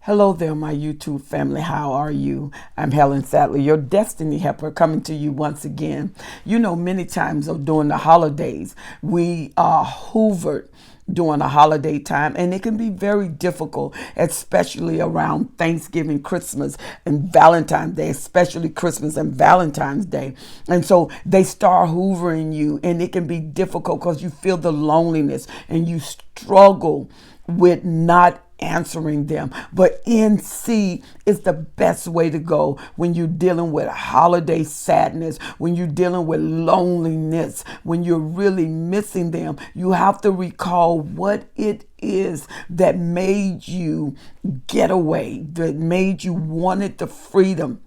Hello there, my YouTube family. How are you? I'm Helen Sadler, your destiny helper, coming to you once again. You know, many times during the holidays, we are hoovered during the holiday time, and it can be very difficult, especially around Thanksgiving, Christmas, and Valentine's Day, especially Christmas and Valentine's Day. And so they start hoovering you, and it can be difficult because you feel the loneliness and you struggle with not answering them. But NC is the best way to go when you're dealing with holiday sadness, when you're dealing with loneliness, when you're really missing them. You have to recall what it is that made you get away, that made you wanted the freedom.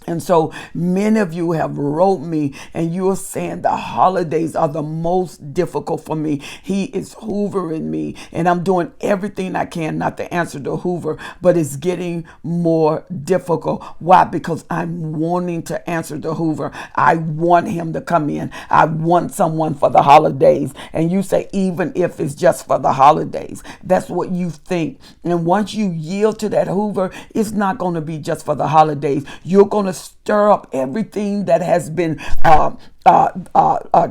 And so many of you have wrote me and you're saying the holidays are the most difficult for me. He is hoovering me and I'm doing everything I can not to answer the hoover, but it's getting more difficult. Why? Because I'm wanting to answer the hoover. I want him to come in. I want someone for the holidays. And you say, even if it's just for the holidays, that's what you think. And once you yield to that hoover, it's not going to be just for the holidays. You're going to stir up everything that has been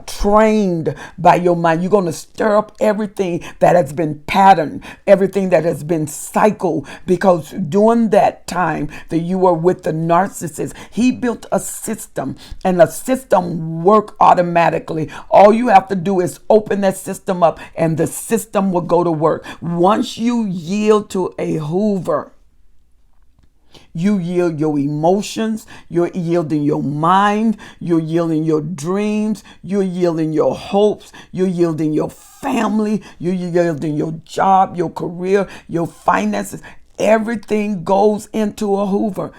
trained by your mind. You're going to stir up everything that has been patterned, everything that has been cycled, because during that time that you were with the narcissist, he built a system, and the system work automatically. All you have to do is open that system up and the system will go to work. Once you yield to a hoover, you yield your emotions, you're yielding your mind, you're yielding your dreams, you're yielding your hopes, you're yielding your family, you're yielding your job, your career, your finances. Everything goes into a hoover.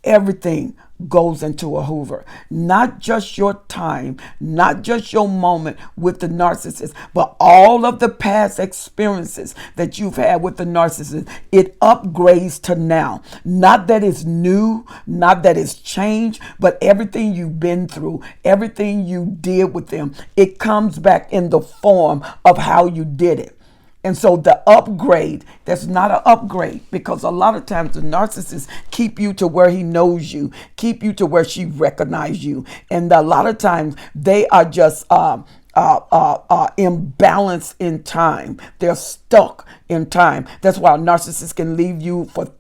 Everything goes into a hoover. Not just your time, not just your moment with the narcissist, but all of the past experiences that you've had with the narcissist. It upgrades to now. Not that it's new, not that it's changed, but everything you've been through, everything you did with them, it comes back in the form of how you did it. And so the upgrade, that's not an upgrade, because a lot of times the narcissist keep you to where he knows you, keep you to where she recognizes you. And a lot of times they are just imbalanced in time. They're stuck in time. That's why a narcissist can leave you for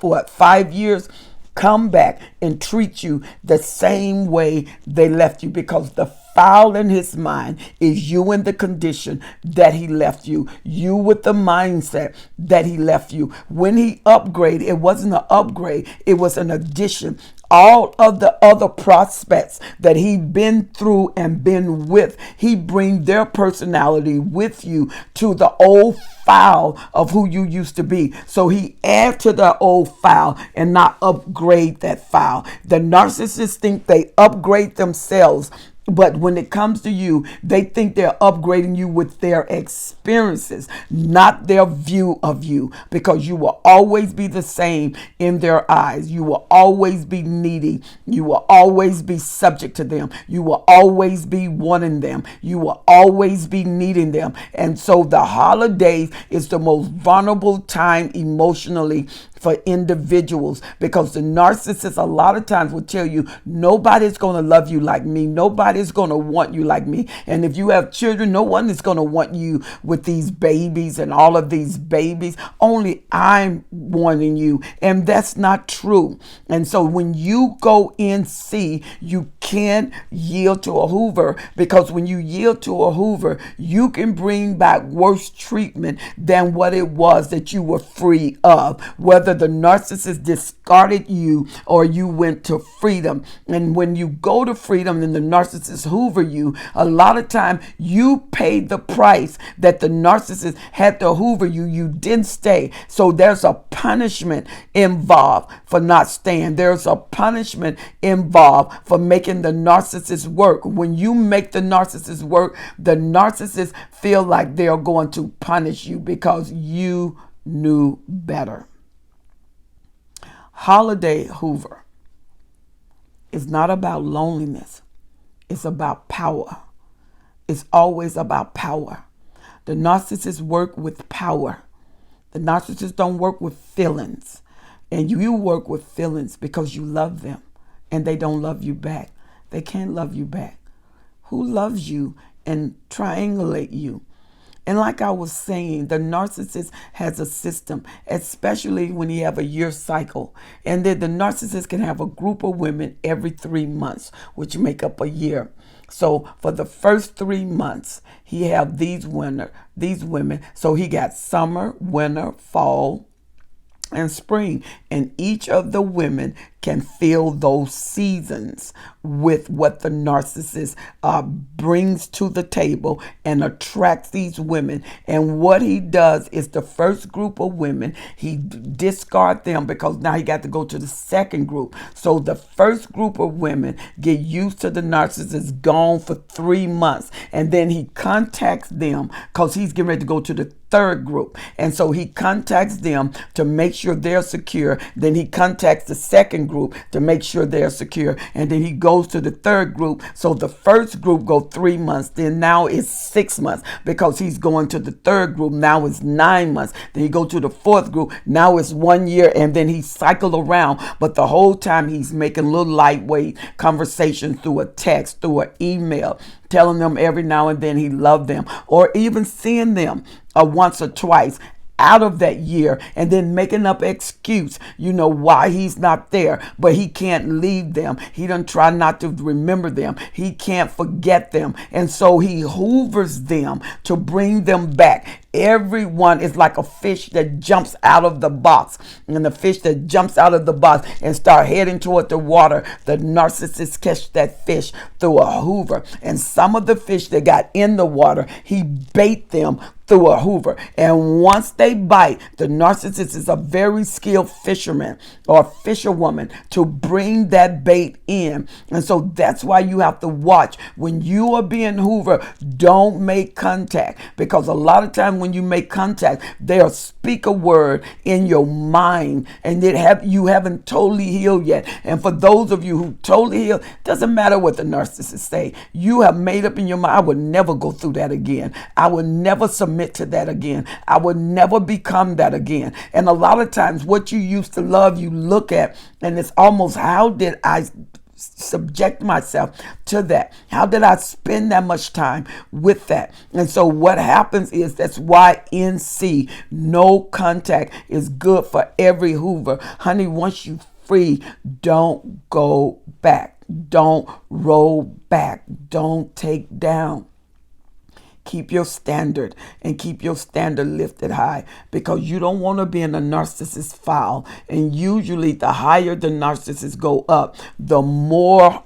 what, 5 years, come back and treat you the same way they left you, because the file in his mind is you in the condition that he left you, you with the mindset that he left you. When he upgraded, it wasn't an upgrade, it was an addition. All of the other prospects that he'd been through and been with, he bring their personality with you to the old file of who you used to be. So he add to the old file and not upgrade that file. The narcissists think they upgrade themselves, but when it comes to you, they think they're upgrading you with their experiences, not their view of you, because you will always be the same in their eyes. You will always be needy. You will always be subject to them. You will always be wanting them. You will always be needing them. And so the holidays is the most vulnerable time emotionally for individuals, because the narcissist a lot of times will tell you, nobody's going to love you like me. Nobody's going to want you like me. And if you have children, no one is going to want you with these babies and all of these babies. Only I'm wanting you. And that's not true. And so when you go in C, you can't yield to a hoover, because when you yield to a hoover, you can bring back worse treatment than what it was that you were free of, whether the narcissist discarded you or you went to freedom. And when you go to freedom and the narcissist hoover you, a lot of time you paid the price that the narcissist had to hoover you. You didn't stay. So there's a punishment involved for not staying. There's a punishment involved for making the narcissist work. When you make the narcissist work, the narcissist feel like they're going to punish you because you knew better. Holiday hoover is not about loneliness. It's about power. It's always about power. The narcissists work with power. The narcissists don't work with feelings. And you work with feelings because you love them and they don't love you back. They can't love you back. Who loves you and triangulate you? And like I was saying, the narcissist has a system, especially when you have a year cycle. And then the narcissist can have a group of women every 3 months, which make up a year. So for the first 3 months, he have these women. So he got summer, winter, fall, and spring, and each of the women can fill those seasons with what the narcissist brings to the table and attracts these women. And what he does is the first group of women, he discard them because now he got to go to the second group. So the first group of women get used to the narcissist, gone for 3 months, and then he contacts them because he's getting ready to go to the third group. And so he contacts them to make sure they're secure. Then he contacts the second group to make sure they're secure. And then he goes to the third group. So the first group go 3 months. Then now it's 6 months because he's going to the third group. Now it's 9 months. Then he go to the fourth group. Now it's 1 year. And then he cycled around. But the whole time he's making little lightweight conversations through a text, through an email, telling them every now and then he loved them, or even seeing them once or twice out of that year, and then making up excuse, why he's not there, but he can't leave them. He done try not to remember them. He can't forget them. And so he hoovers them to bring them back. Everyone is like a fish that jumps out of the box. And the fish that jumps out of the box and start heading toward the water, the narcissist catch that fish through a hoover. And some of the fish that got in the water, he bait them through a hoover. And once they bite, the narcissist is a very skilled fisherman or fisherwoman to bring that bait in. And so that's why you have to watch when you are being hoovered. Don't make contact, because a lot of times when you make contact, they'll speak a word in your mind and you haven't totally healed yet. And for those of you who totally healed, doesn't matter what the narcissist say. You have made up in your mind, I would never go through that again. I would never submit to that again. I would never become that again. And a lot of times what you used to love, you look at, and it's almost, how did I subject myself to that? How did I spend that much time with that? And so what happens is, that's why NC, no contact, is good for every Hoover. Honey, once you free, don't go back. Don't roll back. Don't take down. Keep your standard, and keep your standard lifted high, because you don't want to be in a narcissist file. And usually the higher the narcissist go up, the more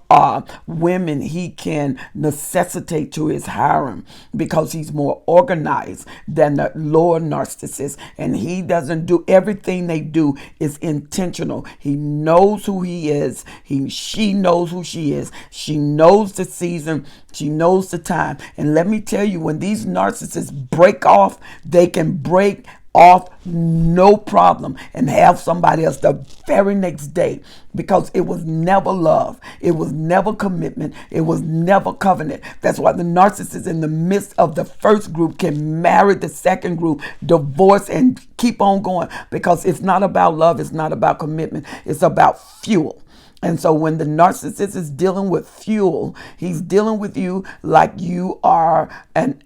women he can necessitate to his harem, because he's more organized than the lower narcissist. And he doesn't do everything they do is intentional. He knows who he is. She knows who she is. She knows the season. She knows the time. And let me tell you, when these narcissists break off, they can break off no problem and have somebody else the very next day, because it was never love. It was never commitment. It was never covenant. That's why the narcissist in the midst of the first group can marry the second group, divorce, and keep on going, because it's not about love. It's not about commitment. It's about fuel. And so when the narcissist is dealing with fuel, he's dealing with you like you are an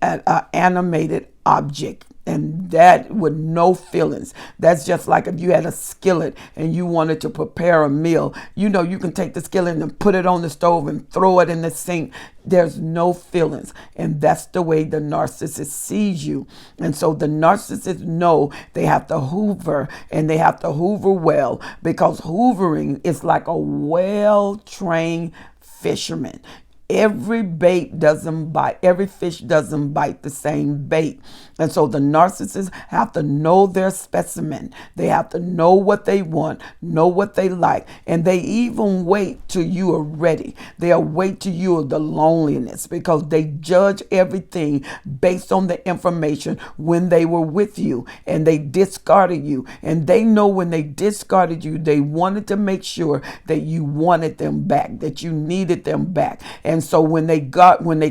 animated object. And that with no feelings. That's just like if you had a skillet and you wanted to prepare a meal. You can take the skillet and put it on the stove and throw it in the sink. There's no feelings. And that's the way the narcissist sees you. And so the narcissists know they have to hoover, and they have to hoover well, because hoovering is like a well-trained fisherman. Every bait doesn't bite. Every fish doesn't bite the same bait. And so the narcissists have to know their specimen. They have to know what they want, know what they like. And they even wait till you are ready. They'll wait till you are the loneliness, because they judge everything based on the information when they were with you and they discarded you. And they know when they discarded you, they wanted to make sure that you wanted them back, that you needed them back. And so when they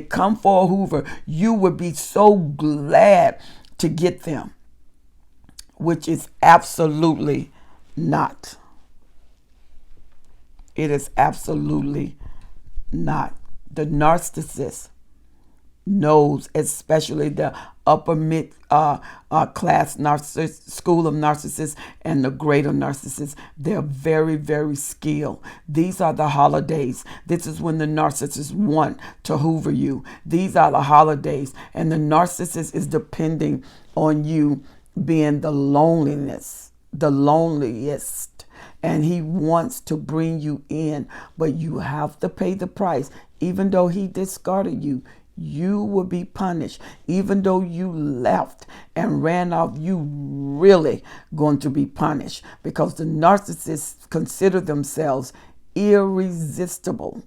come for a Hoover, you would be so glad to get them. which is absolutely not. It is absolutely not. The narcissist knows, especially the upper mid class narcissist, school of narcissists and the greater narcissists, they're very, very skilled. These are the holidays. This is when the narcissists want to hoover you. These are the holidays, and the narcissist is depending on you being the loneliest, and he wants to bring you in, but you have to pay the price. Even though he discarded you, you will be punished. Even though you left and ran off, you really going to be punished, because the narcissists consider themselves irresistible.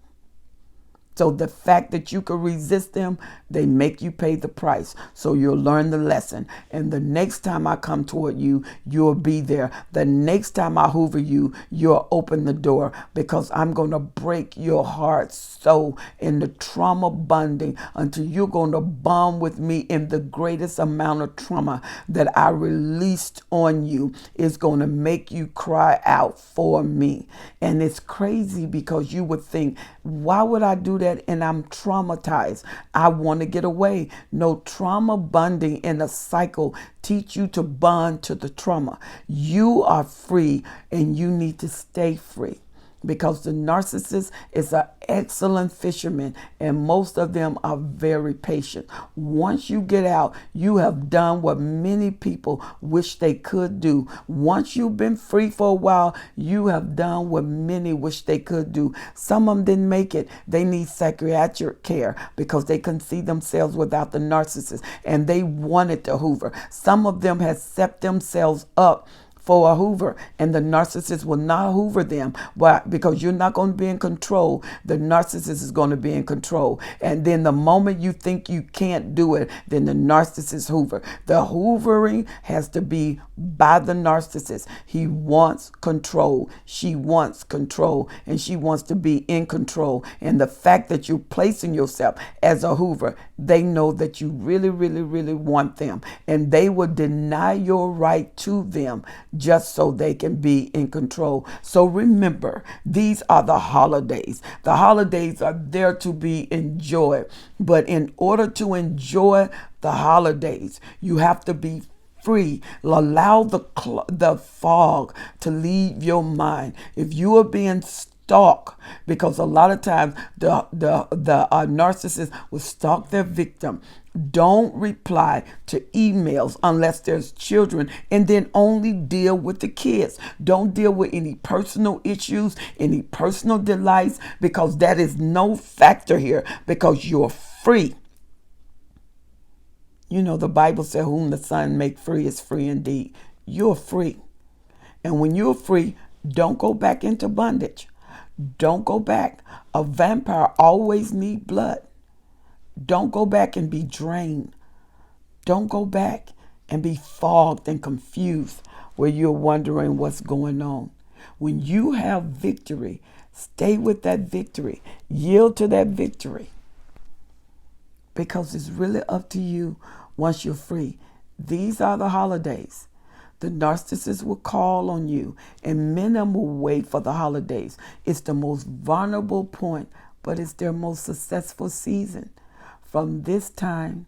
So the fact that you can resist them, they make you pay the price. So you'll learn the lesson. And the next time I come toward you, you'll be there. The next time I hoover you, you'll open the door, because I'm going to break your heart so in the trauma bonding until you're going to bond with me in the greatest amount of trauma that I released on you is going to make you cry out for me. And it's crazy, because you would think, why would I do that? And I'm traumatized. I want to get away. No, trauma bonding in a cycle teach you to bond to the trauma. You are free, and you need to stay free, because the narcissist is an excellent fisherman, and most of them are very patient. Once you get out, you have done what many people wish they could do. Once you've been free for a while, you have done what many wish they could do. Some of them didn't make it. They need psychiatric care because they couldn't see themselves without the narcissist, and they wanted to hoover. Some of them have set themselves up for a hoover, and the narcissist will not hoover them. Why? Because you're not going to be in control. The narcissist is going to be in control. And then the moment you think you can't do it, then the narcissist hoover. The hoovering has to be by the narcissist. He wants control. She wants control, and she wants to be in control. And the fact that you're placing yourself as a hoover, they know that you really, really, really want them, and they will deny your right to them just so they can be in control. So remember, these are the holidays. The holidays are there to be enjoyed. But in order to enjoy the holidays, you have to be free. Allow the fog to leave your mind. If you are being stalked, because a lot of times the narcissist will stalk their victim. Don't reply to emails unless there's children, and then only deal with the kids. Don't deal with any personal issues, any personal delights, because that is no factor here, because you're free. You know, the Bible says, whom the Son make free is free indeed. You're free. And when you're free, don't go back into bondage. Don't go back. A vampire always needs blood. Don't go back and be drained. Don't go back and be fogged and confused where you're wondering what's going on. When you have victory, stay with that victory. Yield to that victory, because it's really up to you once you're free. These are the holidays. The narcissist will call on you, and men will wait for the holidays. It's the most vulnerable point, but it's their most successful season. From this time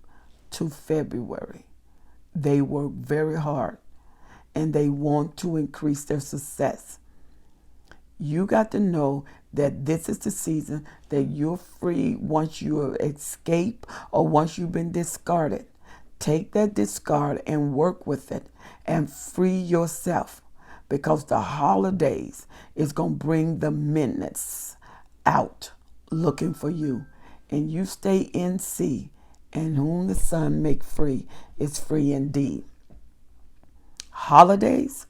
to February, they work very hard, and they want to increase their success. You got to know that this is the season that you're free once you escape or once you've been discarded. Take that discard and work with it and free yourself, because the holidays is going to bring the menace out looking for you. And you stay in sea, and whom the Son make free is free indeed. Holidays,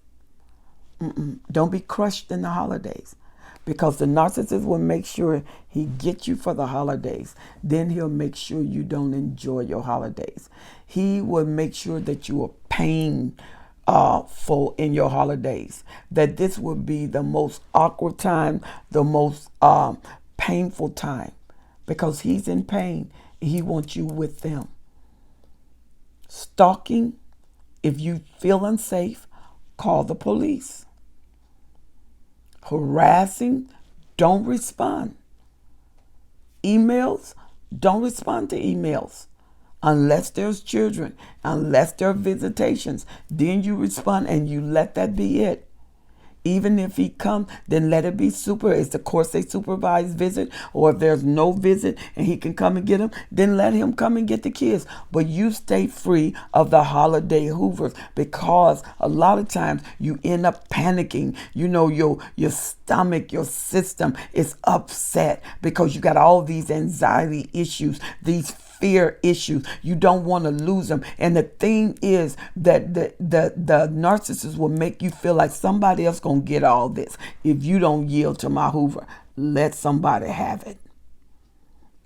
don't be crushed in the holidays, because the narcissist will make sure he gets you for the holidays. Then he'll make sure you don't enjoy your holidays. He will make sure that you are painful in your holidays, that this will be the most awkward time, the most painful time, because he's in pain. He wants you with them. Stalking If you feel unsafe, call the police. Harassing, don't respond. Emails, don't respond to emails. Unless there's children, unless there are visitations, then you respond and you let that be it. Even if he comes, then let it be is the course a supervised visit, or if there's no visit and he can come and get him, then let him come and get the kids. But you stay free of the holiday Hoovers, because a lot of times you end up panicking. You know, your stomach, your system is upset because you got all these anxiety issues, these fear issues. You don't want to lose them. And the thing is that the narcissist will make you feel like somebody else gonna get all this. If you don't yield to my Hoover, let somebody have it.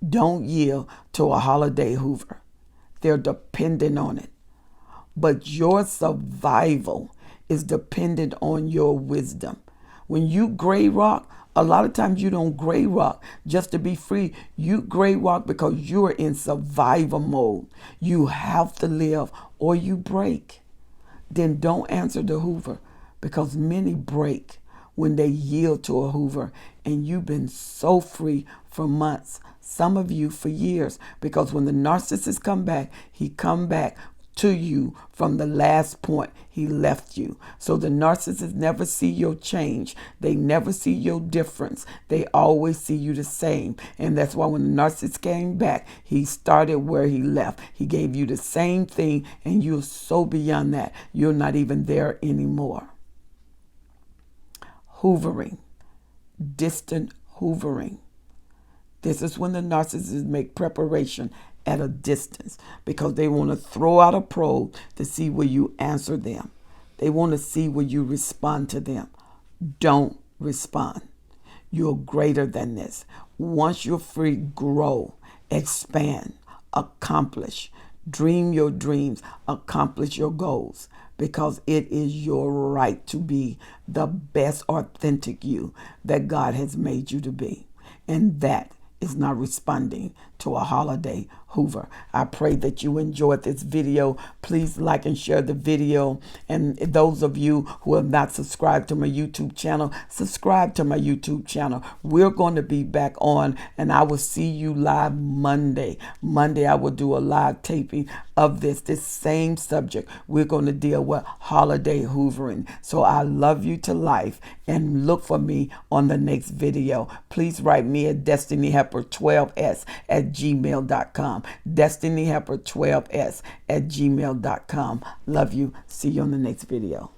Don't yield to a holiday Hoover. They're dependent on it. But your survival is dependent on your wisdom. When you gray rock, a lot of times you don't gray rock just to be free. You gray rock because you're in survival mode. You have to live or you break. Then don't answer the Hoover, because many break when they yield to a Hoover, and you've been so free for months. Some of you for years, because when the narcissist come back, he come back to you from the last point he left you. So the narcissists never see your change. They never see your difference. They always see you the same. And that's why when the narcissist came back, he started where he left. He gave you the same thing, and you're so beyond that. You're not even there anymore. Hoovering, distant hoovering. This is when the narcissists make preparation at a distance, because they want to throw out a probe to see will you answer them. They want to see will you respond to them. Don't respond. You're greater than this. Once you're free, grow, expand, accomplish, dream your dreams, accomplish your goals, because it is your right to be the best authentic you that God has made you to be. And that is not responding to a holiday Hoover. I pray that you enjoyed this video. Please like and share the video. And those of you who have not subscribed to my YouTube channel, subscribe to my YouTube channel. We're going to be back on, and I will see you live Monday. Monday, I will do a live taping of this same subject. We're going to deal with holiday Hoovering. So I love you to life, and look for me on the next video. Please write me at destinyhelper12s@gmail.com. destinyhelper12s@gmail.com. Love you. See you on the next video.